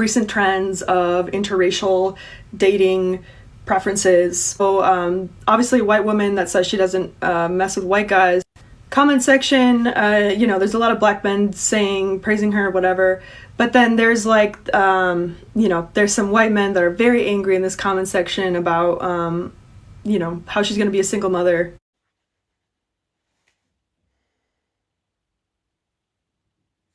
recent trends of interracial dating preferences. So obviously, a white woman that says she doesn't mess with white guys. Comment section, there's a lot of black men praising her, whatever. But then there's there's some white men that are very angry in this comment section about, how she's going to be a single mother.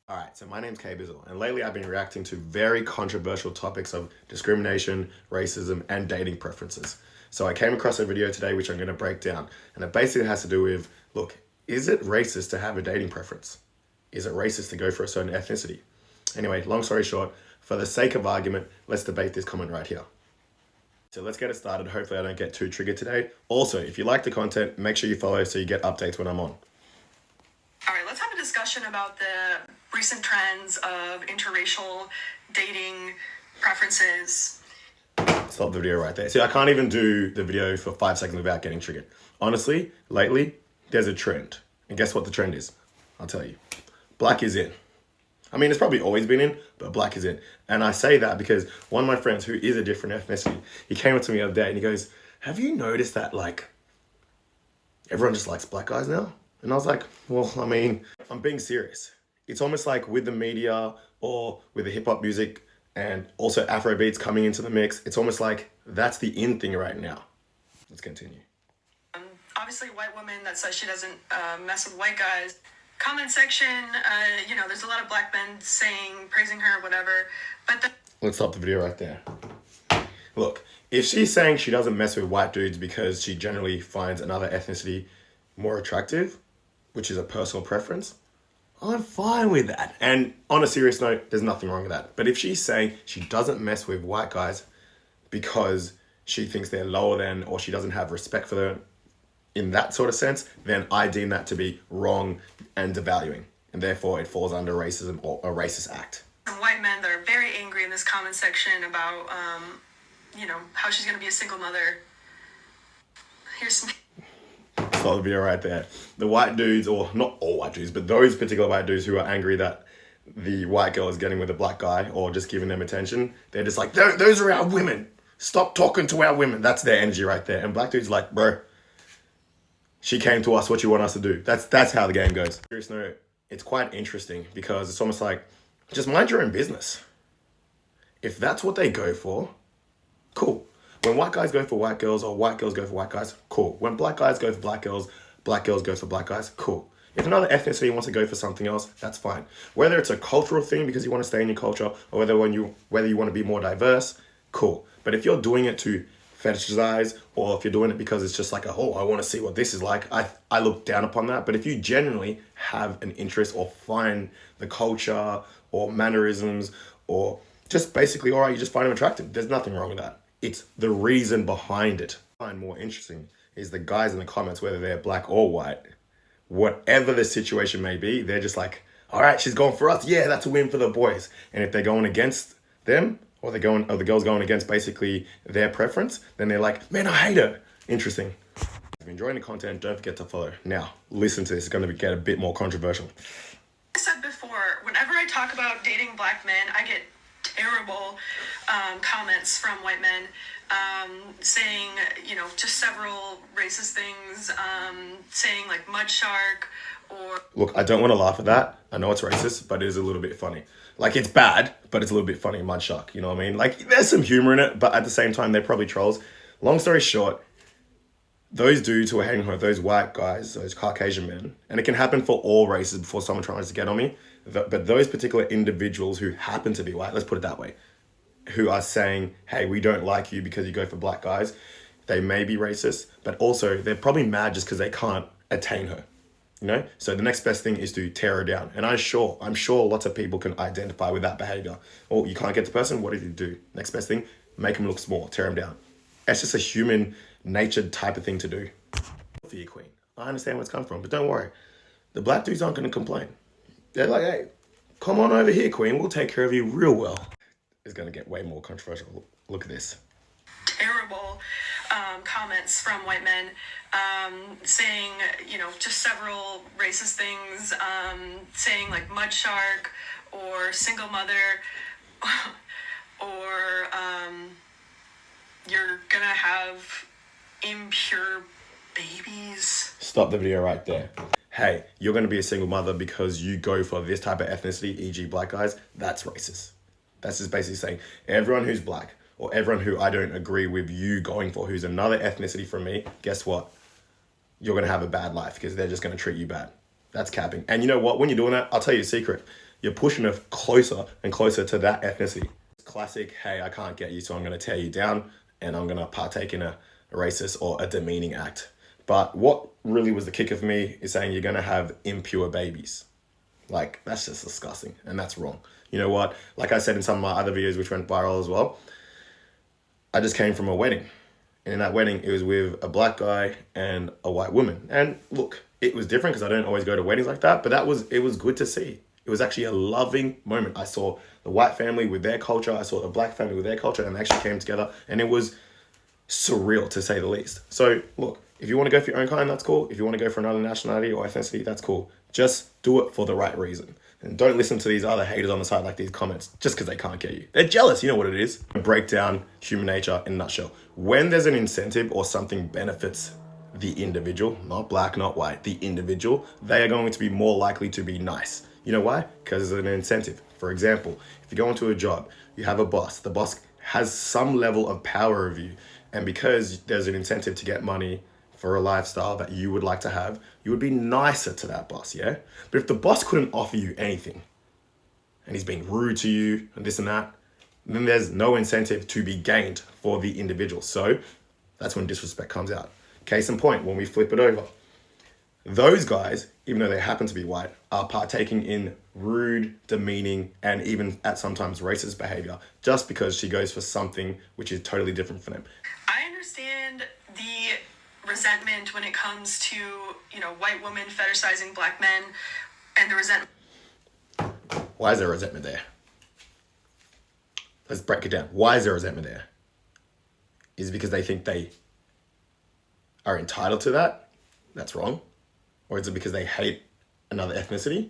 Alright, so my name's Kay Bizzle, and lately I've been reacting to very controversial topics of discrimination, racism, and dating preferences. So I came across a video today which I'm going to break down, and it basically has to do with, look, is it racist to have a dating preference? Is it racist to go for a certain ethnicity? Anyway, long story short, for the sake of argument, let's debate this comment right here. So let's get it started. Hopefully I don't get too triggered today. Also, if you like the content, make sure you follow so you get updates when I'm on. All right, let's have a discussion about the recent trends of interracial dating preferences. Stop the video right there. See, I can't even do the video for 5 seconds without getting triggered. Honestly, lately, there's a trend. And guess what the trend is? I'll tell you. Black is in. I mean, it's probably always been in, but black is in. And I say that because one of my friends who is a different ethnicity, he came up to me the other day and he goes, have you noticed that, everyone just likes black guys now? And I was like, well, I mean, I'm being serious. It's almost like with the media or with the hip hop music and also Afro beats coming into the mix, it's almost like that's the in thing right now. Let's continue. Obviously, a white woman that says she doesn't mess with white guys. Comment section, there's a lot of black men praising her, whatever. But let's stop the video right there. Look, if she's saying she doesn't mess with white dudes because she generally finds another ethnicity more attractive, which is a personal preference, I'm fine with that. And on a serious note, there's nothing wrong with that. But if she's saying she doesn't mess with white guys because she thinks they're lower than, or she doesn't have respect for them in that sort of sense, then I deem that to be wrong and devaluing. And therefore it falls under racism or a racist act. Some white men that are very angry in this comment section about, how she's going to be a single mother. Here's some... Stop the video right there. The white dudes, or not all white dudes, but those particular white dudes who are angry that the white girl is getting with a black guy or just giving them attention, they're just like, those are our women. Stop talking to our women. That's their energy right there. And black dudes like, bro, she came to us, what you want us to do? That's how the game goes. Serious note, it's quite interesting because it's almost like, just mind your own business. If that's what they go for, cool. When white guys go for white girls or white girls go for white guys, cool. When black guys go for black girls go for black guys, cool. If another ethnicity wants to go for something else, that's fine. Whether it's a cultural thing because you want to stay in your culture, or whether you want to be more diverse, cool. But if you're doing it to fetishize, or if you're doing it because it's just like, I want to see what this is like, I look down upon that. But if you genuinely have an interest or find the culture or mannerisms or just basically, all right, you just find them attractive, there's nothing wrong with that. It's the reason behind it. What I find more interesting is the guys in the comments, whether they're black or white, whatever the situation may be, they're just like, all right, she's going for us. Yeah, that's a win for the boys. And if they're going against them, or the girl's going against basically their preference, then they're like, man, I hate her. Interesting. If you're enjoying the content, don't forget to follow. Now, listen to this. It's going to get a bit more controversial. I said before, whenever I talk about dating black men, I get terrible comments from white men saying, just several racist things, saying like mud shark or... Look, I don't want to laugh at that. I know it's racist, but it is a little bit funny. Like, it's bad, but it's a little bit funny, mud shark, you know what I mean? Like, there's some humor in it, but at the same time, they're probably trolls. Long story short, those dudes who are hanging with those white guys, those Caucasian men, and it can happen for all races before someone tries to get on me, but those particular individuals who happen to be white, let's put it that way, who are saying, hey, we don't like you because you go for black guys, they may be racist, but also they're probably mad just because they can't attain her. So the next best thing is to tear her down. And I'm sure lots of people can identify with that behavior. Oh, you can't get the person, what did you do? Next best thing, make them look small, tear them down. It's just a human natured type of thing to do. For you, queen. I understand where it's come from, but don't worry. The black dudes aren't going to complain. They're like, hey, come on over here, queen. We'll take care of you real well. It's going to get way more controversial. Look at this. Terrible comments from white men saying, just several racist things, saying like mud shark or single mother. impure babies. Stop the video right there. Hey, you're going to be a single mother because you go for this type of ethnicity, e.g. black guys. That's racist. That's just basically saying everyone who's black or everyone who I don't agree with you going for, who's another ethnicity from me, guess what? You're going to have a bad life because they're just going to treat you bad. That's capping. And you know what? When you're doing that, I'll tell you a secret. You're pushing her closer and closer to that ethnicity. Classic, hey, I can't get you, so I'm going to tear you down and I'm going to partake in a racist or a demeaning act. But what really was the kicker for me is saying you're going to have impure babies. Like, that's just disgusting and that's wrong. You know what? Like I said in some of my other videos, which went viral as well, I just came from a wedding. And in that wedding, it was with a black guy and a white woman. And look, it was different because I don't always go to weddings like that, but it was good to see. It was actually a loving moment. I saw the white family with their culture. I saw the black family with their culture, and they actually came together. And it was surreal, to say the least. So look, if you want to go for your own kind, that's cool. If you want to go for another nationality or ethnicity, that's cool. Just do it for the right reason. And don't listen to these other haters on the side like these comments just because they can't get you. They're jealous. You know what it is. Break down human nature in a nutshell. When there's an incentive or something benefits the individual, not black, not white, the individual, they are going to be more likely to be nice. You know why? Because there's an incentive. For example, if you go into a job, you have a boss. The boss has some level of power over you. And because there's an incentive to get money for a lifestyle that you would like to have, you would be nicer to that boss, yeah? But if the boss couldn't offer you anything and he's being rude to you and this and that, then there's no incentive to be gained for the individual. So that's when disrespect comes out. Case in point, when we flip it over, those guys, even though they happen to be white, are partaking in rude, demeaning, and even at sometimes racist behavior just because she goes for something which is totally different from them. I understand the resentment when it comes to, white women fetishizing black men and the resentment. Why is there resentment there? Let's break it down. Why is there resentment there? Is it because they think they are entitled to that? That's wrong. Or is it because they hate another ethnicity?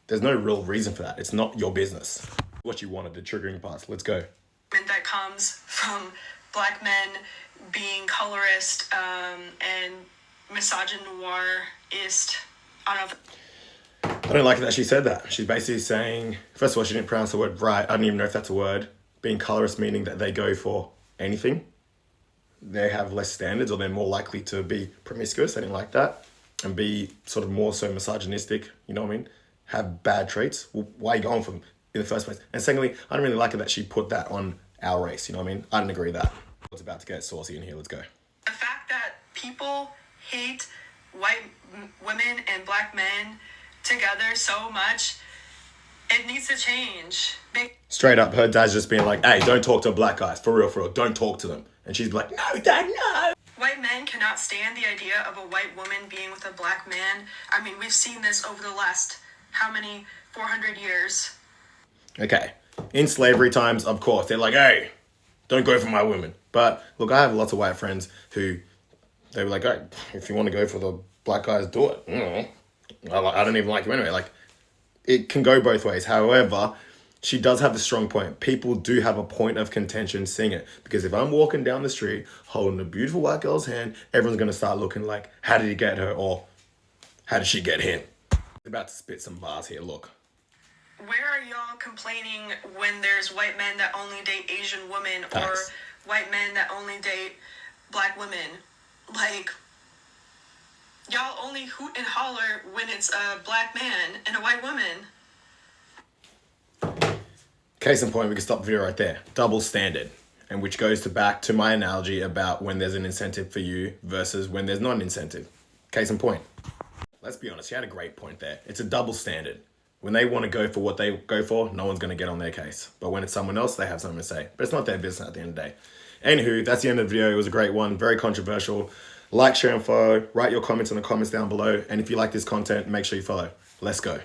There's no real reason for that. It's not your business. What you wanted, the triggering parts. Let's go. That comes from black men being colorist and misogynoirist. I don't like that she said that. She's basically saying, first of all, she didn't pronounce the word right. I don't even know if that's a word. Being colorist meaning that they go for anything. They have less standards, or they're more likely to be promiscuous. I didn't like that. And be sort of more so misogynistic, you know what I mean? Have bad traits. Well, why are you going for them in the first place? And secondly, I don't really like it that she put that on our race, you know what I mean? I didn't agree with that. It's about to get saucy in here. Let's go. The fact that people hate white women and black men together so much, it needs to change. Straight up, her dad's just being like, hey, don't talk to black guys. For real, don't talk to them. And she's like, no, Dad, no. White men cannot stand the idea of a white woman being with a black man. I mean, we've seen this over the last, 400 years. Okay. In slavery times, of course, they're like, hey, don't go for my women. But look, I have lots of white friends who, they were like, hey, if you want to go for the black guys, do it. I don't even like you anyway. Like, it can go both ways. However, she does have a strong point. People do have a point of contention seeing it. Because if I'm walking down the street holding a beautiful white girl's hand, everyone's going to start looking like, how did he get her? Or how did she get him? I'm about to spit some bars here, look. Where are y'all complaining when there's white men that only date Asian women or white men that only date black women? Like, y'all only hoot and holler when it's a black man and a white woman. Case in point, we can stop the video right there. Double standard. And which goes back to my analogy about when there's an incentive for you versus when there's not an incentive. Case in point. Let's be honest, she had a great point there. It's a double standard. When they want to go for what they go for, no one's going to get on their case. But when it's someone else, they have something to say. But it's not their business at the end of the day. Anywho, that's the end of the video. It was a great one. Very controversial. Like, share, and follow. Write your comments in the comments down below. And if you like this content, make sure you follow. Let's go.